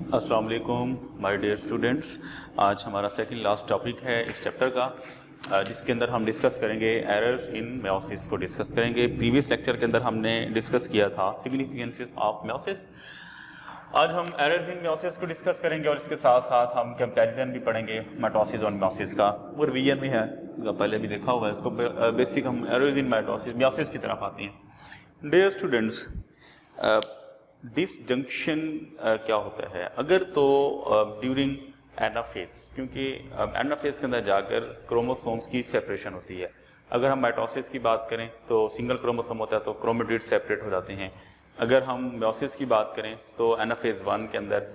अस्सलाम वालेकुम my dear students. आज हमारा सेकंड लास्ट टॉपिक है इस चैप्टर का, जिसके अंदर हम डिस्कस करेंगे एरर्स इन मेयोसिस को डिस्कस करेंगे। प्रीवियस लेक्चर के अंदर हमने डिस्कस किया था सिग्निफिकेंसेस ऑफ मेयोसिस। आज हम एरर्स इन मेयोसिस को डिस्कस करेंगे और इसके साथ साथ हम कंपैरिजन भी पढ़ेंगे माइटोसिस और मेयोसिस का। वो रिवीजन में है, पहले भी देखा हुआ है इसको। बेसिक हम एरर्स इन माइटोसिस मेयोसिस की तरफ आते हैं। डियर स्टूडेंट्स, डिसजंक्शन क्या होता है? अगर तो ड्यूरिंग एनाफेज, क्योंकि एनाफेज के अंदर जाकर क्रोमोसोम्स की सेपरेशन होती है। अगर हम माइटोसिस की बात करें तो सिंगल क्रोमोसोम होता है तो क्रोमेटिड सेपरेट हो जाते हैं। अगर हम मेयोसिस की बात करें तो एनाफेज 1 के अंदर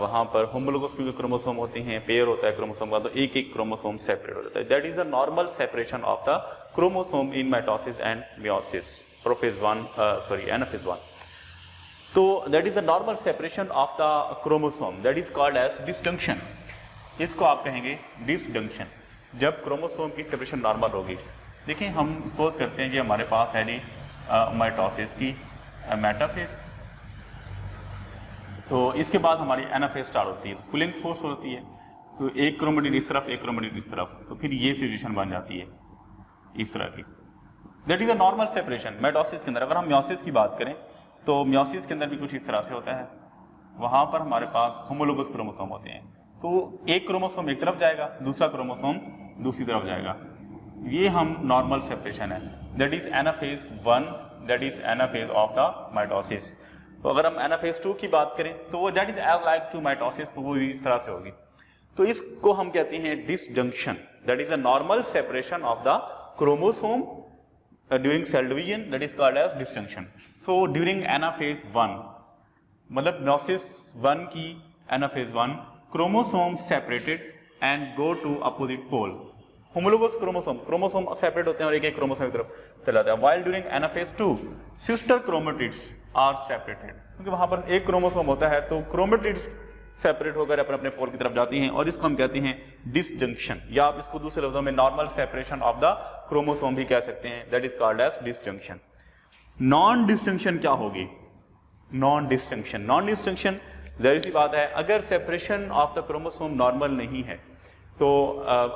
वहाँ पर होमोलोगस क्योंकि क्रोमोसोम होते हैं, पेयर होता है क्रोमोसोम का, तो एक एक क्रोमोसोम सेपरेट हो जाता है। That is a normal separation of the chromosome in mitosis and meiosis, anaphase 1। तो that is a normal separation of the chromosome, that is called as disjunction. इसको आप कहेंगे डिसजंक्शन, जब क्रोमोसोम की सेपरेशन नॉर्मल होगी। देखिए, हम सपोज करते हैं कि हमारे पास है जी माइटोसिस की मेटाफेज, तो इसके बाद हमारी एनाफेज स्टार्ट होती है, पुलिंग फोर्स होती है, तो एक क्रोमेटिड इस तरफ, एक क्रोमेटिड इस तरफ, तो फिर ये सिचुएशन बन जाती है इस तरह की। That is a normal separation mitosis के अंदर। अगर हम मेयोसिस की बात करें तो मेयोसिस के अंदर भी कुछ इस तरह से होता है। वहाँ पर हमारे पास होमोलोगस क्रोमोसोम होते हैं, तो एक क्रोमोसोम एक तरफ जाएगा, दूसरा क्रोमोसोम दूसरी तरफ जाएगा। ये हम नॉर्मल सेपरेशन है, that is anaphase 1, that is anaphase of the mitosis. तो अगर हम एनाफेज 2 की बात करें तो वो that is as like to mitosis, तो वो इस तरह से होगी। तो इसको हम कहते हैं disjunction, that is a normal separation of the chromosome during cell division, that is called as disjunction. So during anaphase 1, मतलब meiosis 1 की anaphase 1, chromosome separated and go to opposite pole. homologous chromosome separate होते हैं और एक एक chromosome की तरफ चला जाता है। While during anaphase 2, sister chromatids are separated, क्योंकि वहाँ पर एक क्रोमोसोम होता है तो chromatids सेपरेट होकर अपने अपने पोल की तरफ जाती हैं, और इसको हम कहते हैं डिसजंक्शन, या आप इसको दूसरे लफ्जों में normal separation of the chromosome भी कह सकते हैं, that is called as disjunction. Non disjunction क्या होगी? नॉन डिसजंक्शन जाहिर सी बात है, अगर separation of the chromosome normal नहीं है तो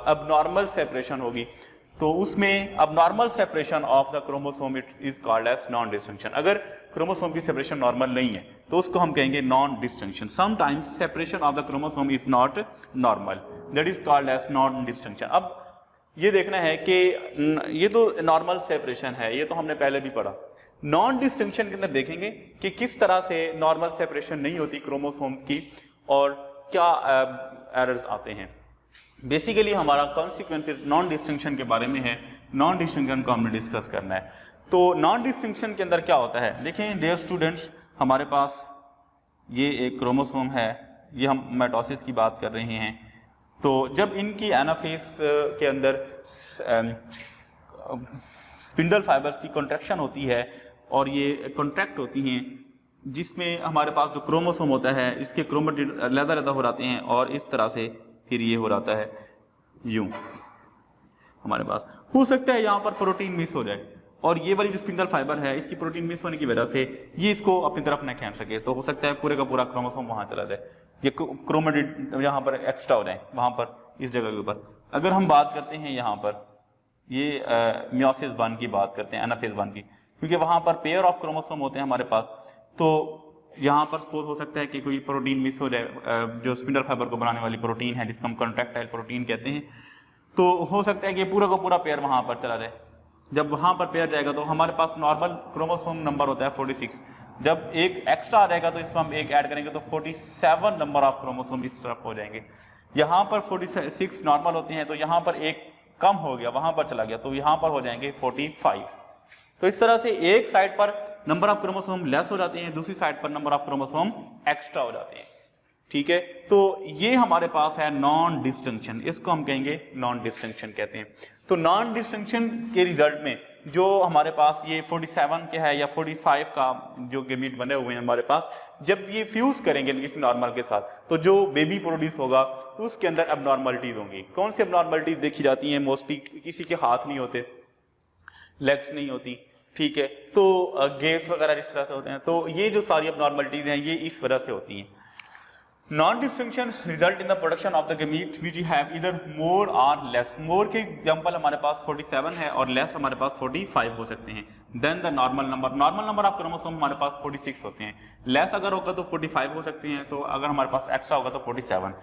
अब नॉर्मल सेपरेशन होगी, तो उसमें अब normal separation of the chromosome it is called as non disjunction. अगर क्रोमोसोम की सेपरेशन नॉर्मल नहीं है तो उसको हम कहेंगे non disjunction. Sometimes separation of the chromosome is not normal, that is called as non disjunction. अब ये देखना है कि ये तो नॉर्मल सेपरेशन है, ये तो हमने पहले भी पढ़ा। नॉन डिसजंक्शन के अंदर देखेंगे कि किस तरह से नॉर्मल सेपरेशन नहीं होती क्रोमोसोम्स की और क्या एरर्स आते हैं। बेसिकली हमारा कॉन्सिक्वेंसेस नॉन डिस्टिंक्शन के बारे में है, नॉन डिस्टिंक्शन को हमने डिस्कस करना है। तो नॉन डिस्टिंक्शन के अंदर क्या होता है? देखें डियर स्टूडेंट्स, हमारे पास ये एक क्रोमोसोम है, ये हम माइटोसिस की बात कर रहे हैं। तो जब इनकी एनाफेज के अंदर स्पिंडल फाइबर्स की कॉन्ट्रैक्शन होती है और ये कॉन्ट्रैक्ट होती हैं, जिसमें हमारे पास जो क्रोमोसोम होता है इसके क्रोमेटिड लहदा हो जाते हैं और इस तरह से फिर ये हो जाता है यूं। हमारे पास हो सकता है यहाँ पर प्रोटीन मिस हो जाए, और ये वाली जो स्पिंडल फाइबर है इसकी प्रोटीन मिस होने की वजह से ये इसको अपनी तरफ न खींच सके, तो हो सकता है पूरे का पूरा क्रोमोसोम वहाँ चला जाए, ये क्रोमेटिड यहाँ पर एक्स्ट्रा हो जाए वहाँ पर इस जगह के ऊपर। अगर हम बात करते हैं यहाँ पर ये मेयोसिस 1 की बात करते हैं, एनाफेज 1 की, क्योंकि वहाँ पर पेयर ऑफ क्रोमोसोम होते हैं हमारे पास, तो यहाँ पर सपोज हो सकता है कि कोई प्रोटीन मिस हो जाए, जो स्पिंडल फाइबर को बनाने वाली प्रोटीन है जिसको हम कॉन्ट्रैक्टाइल प्रोटीन कहते हैं, तो हो सकता है कि पूरा का पूरा पेयर वहाँ पर चला जाए। जब वहाँ पर पेयर जाएगा तो हमारे पास नॉर्मल क्रोमोसोम नंबर होता है 46, जब एक एक्स्ट्रा आ जाएगा तो इसको हम एक ऐड करेंगे तो 47 नंबर ऑफ क्रोमोसोम इस तरफ हो जाएंगे। यहाँ पर 46 नॉर्मल होते हैं, तो यहाँ पर एक कम हो गया, वहाँ पर चला गया, तो यहाँ पर हो जाएंगे 45। तो इस तरह से एक साइड पर नंबर ऑफ क्रोमोसोम लेस हो जाते हैं, दूसरी साइड पर नंबर ऑफ क्रोमोसोम एक्स्ट्रा हो जाते हैं। ठीक है, तो ये हमारे पास है नॉन डिस्टिंक्शन, इसको हम कहेंगे नॉन डिस्टिंक्शन कहते हैं। तो नॉन डिस्टिंक्शन के रिजल्ट में जो हमारे पास ये 47 के है या 45 का जो गेमीट बने हुए हैं हमारे पास, जब ये फ्यूज करेंगे किसी नॉर्मल के साथ तो जो बेबी प्रोड्यूस होगा उसके अंदर एबनॉर्मलिटीज होंगी। कौन सी एबनॉर्मलिटीज देखी जाती हैं? मोस्टली किसी के हाथ नहीं होते, लेग्स नहीं होती, ठीक है, तो गेज वगैरह जिस तरह से होते हैं, तो ये जो सारी एबनॉर्मलिटीज हैं ये इस वजह से होती हैं। Non distinction result in the production of the gamete which have इधर मोर और लेस। मोर के एग्जांपल हमारे पास 47 है और लेस हमारे पास 45 हो सकते हैं। Then the normal number of chromosome हमारे पास 46 होते हैं। लेस अगर होगा तो 45 हो सकते हैं, तो अगर हमारे पास एक्स्ट्रा होगा तो 47।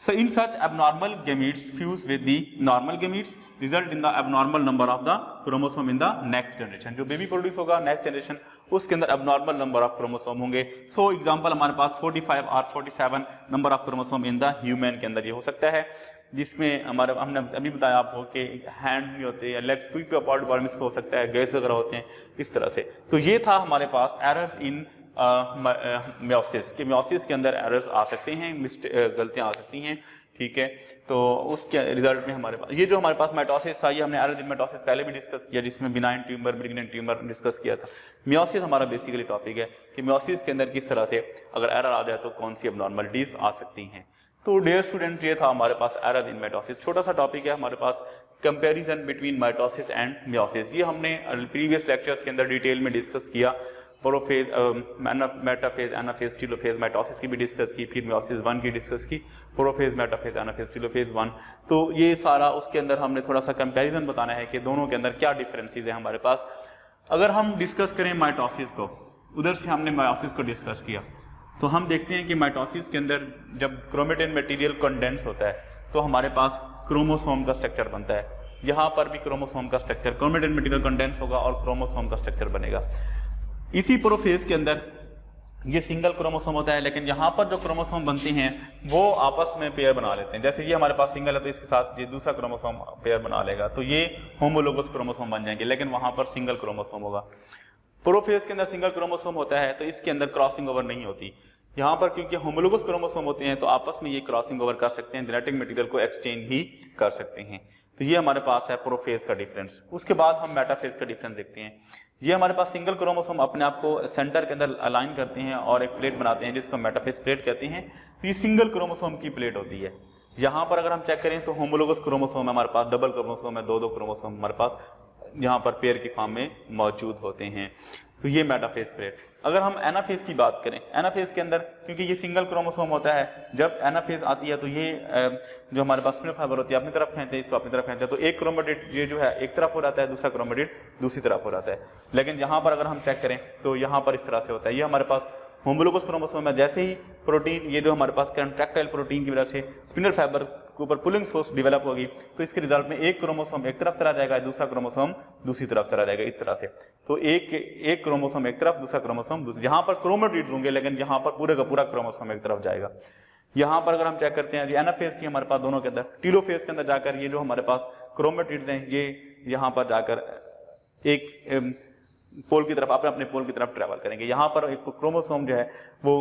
So in such abnormal gametes fuse with the normal gametes result in the abnormal number of the chromosome in the next generation। जो बेबी प्रोड्यूस होगा नेक्स्ट जनरेशन उसके अंदर abnormal number of chromosome होंगे। So example हमारे पास 45 और 47 number of chromosome in the human के अंदर ये हो सकता है, जिसमें हमने अभी बताया आपको कि हैंड नहीं होते या लेग्स कोई भी पार्ट बॉडी में हो सकता है, गैस वगैरह होते हैं इस तरह से। तो ये था हमारे पास एरर्स इन मियोसिस के। मियोसिस के अंदर एरर्स आ सकते हैं, गलतियां आ सकती हैं, ठीक है। तो उसके रिजल्ट में हमारे पास ये जो हमारे पास माइटोसिस था, ये हमने एरर इन माइटोसिस पहले भी डिस्कस किया, जिसमें benign tumour malignant tumour discuss किया था। मियोसिस हमारा बेसिकली टॉपिक है कि मियोसिस के अंदर किस तरह से अगर एरर आ जाए तो कौन सी अबनॉर्मलिटीज आ सकती हैं। तो डियर स्टूडेंट, ये था हमारे पास एरर इन माइटोसिस। छोटा सा टॉपिक है हमारे पास, comparison between mitosis and meiosis. ये हमने प्रीवियस लेक्चर्स के अंदर डिटेल में डिस्कस किया। Prophase, metaphase, anaphase, telophase, mitosis की भी डिस्कस की, फिर मियोसिस 1 की डिस्कस की, प्रोफेज, मेटाफेज, एनाफेज, टीलोफेज 1। तो ये सारा उसके अंदर हमने थोड़ा सा कंपैरिजन बताना है कि दोनों के अंदर क्या डिफरेंसेस है हमारे पास। अगर हम डिस्कस करें माइटोसिस को, उधर से हमने मायोसिस को डिस्कस किया, तो हम देखते हैं कि माइटोसिस के अंदर जब क्रोमेटिन मटेरियल कंडेंस होता है तो हमारे पास क्रोमोसोम का स्ट्रक्चर बनता है। यहाँ पर भी क्रोमोसोम का स्ट्रक्चर, क्रोमेटिन मटेरियल कंडेंस होगा और क्रोमोसोम का स्ट्रक्चर बनेगा। इसी प्रोफेज के अंदर ये सिंगल क्रोमोसोम होता है, लेकिन यहाँ पर जो क्रोमोसोम बनते हैं वो आपस में पेयर बना लेते हैं। जैसे ये हमारे पास सिंगल है तो इसके साथ ये दूसरा क्रोमोसोम पेयर बना लेगा, तो ये होमोलोगस क्रोमोसोम बन जाएंगे, लेकिन वहाँ पर सिंगल क्रोमोसोम होगा। प्रोफेज के अंदर सिंगल क्रोमोसोम होता है तो इसके अंदर क्रॉसिंग ओवर नहीं होती। यहाँ पर क्योंकि होमोलोगस क्रोमोसोम होते हैं तो आपस में ये क्रॉसिंग ओवर कर सकते हैं, जेनेटिक मटेरियल को एक्सचेंज भी कर सकते हैं। तो ये हमारे पास है प्रोफेज का डिफरेंस। उसके बाद हम मेटाफेज का डिफरेंस देखते हैं। ये हमारे पास सिंगल क्रोमोसोम अपने आप को सेंटर के अंदर अलाइन करते हैं और एक प्लेट बनाते हैं जिसको मेटाफेज प्लेट कहते हैं। तो ये सिंगल क्रोमोसोम की प्लेट होती है। यहाँ पर अगर हम चेक करें तो होमोलोगस क्रोमोसोम है हमारे पास, डबल क्रोमोसोम है, दो क्रोमोसोम हमारे पास यहाँ पर पेयर की फॉर्म में मौजूद होते हैं। तो ये मेटाफेज प्लेट। अगर हम एनाफेज की बात करें, एनाफेज के अंदर क्योंकि ये सिंगल क्रोमोसोम होता है, जब एनाफेज आती है तो ये जो हमारे पास स्पिंडल फाइबर होती है अपनी तरफ खींचते हैं, इसको अपनी तरफ खींचते हैं, तो एक क्रोमेटिड ये जो है एक तरफ हो जाता है, दूसरा क्रोमेटिड दूसरी तरफ हो जाता है। लेकिन यहाँ पर अगर हम चेक करें तो यहाँ पर इस तरह से होता है। ये हमारे पास होमोलोगस क्रोमोसोम है। जैसे ही प्रोटीन, ये जो हमारे पास कंट्रैक्टाइल प्रोटीन की वजह से स्पिंडल फाइबर के ऊपर पुलिंग फोर्स डेवलप होगी, तो इसके रिजल्ट में एक क्रोमोसोम एक तरफ चला जाएगा, दूसरा क्रोमोसोम दूसरी तरफ चला जाएगा, इस तरह से। तो एक क्रोमोसोम एक तरफ, दूसरा क्रोमोसोम दूसरी, यहाँ पर क्रोमेटिड्स होंगे लेकिन यहाँ पर पूरे का पूरा क्रोमोसोम एक तरफ जाएगा। यहाँ पर अगर हम चेक करते हैं, ये एनाफेज थी हमारे पास दोनों के अंदर। टीलोफेज के अंदर जाकर ये जो हमारे पास क्रोमेटिड्स हैं ये यहाँ पर जाकर एक पोल की तरफ, अपने पोल की तरफ ट्रैवल करेंगे। यहाँ पर एक क्रोमोसोम जो है वो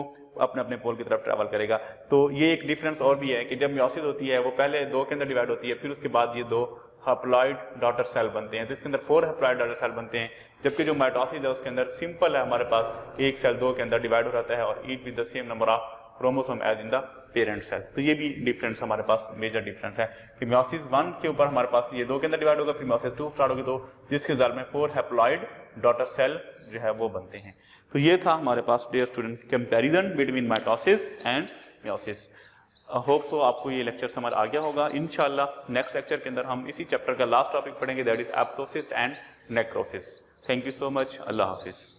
अपने पोल की तरफ ट्रैवल करेगा। तो ये एक डिफरेंस और भी है कि जब मियोसिस होती है वो पहले दो के अंदर डिवाइड होती है, फिर उसके बाद ये दो हैप्लॉइड डॉटर सेल बनते हैं। तो इसके अंदर 4 हैप्लॉइड डॉटर सेल बनते हैं, जबकि जो माइटोसिस है उसके अंदर सिंपल है, हमारे पास एक सेल दो के अंदर डिवाइड हो जाता है और each with the same number of chromosome as in the parent cell. तो ये भी डिफरेंस हमारे पास मेजर डिफरेंस है कि मियोसिस 1 के ऊपर हमारे पास ये 2 के अंदर डिवाइड होगा, फिर मियोसिस 2 स्टार्ट होगी तो जिसके रिजल्ट में 4 हैप्लॉइड डॉटर सेल जो है वो बनते हैं। तो ये था हमारे पास dear student comparison between mitosis and meiosis. Hope so आपको ये लेक्चर समझ आ गया होगा। इंशाल्लाह नेक्स्ट लेक्चर के अंदर हम इसी चैप्टर का लास्ट टॉपिक पढ़ेंगे, that is apoptosis and necrosis. Thank you so much. अल्लाह हाफिज।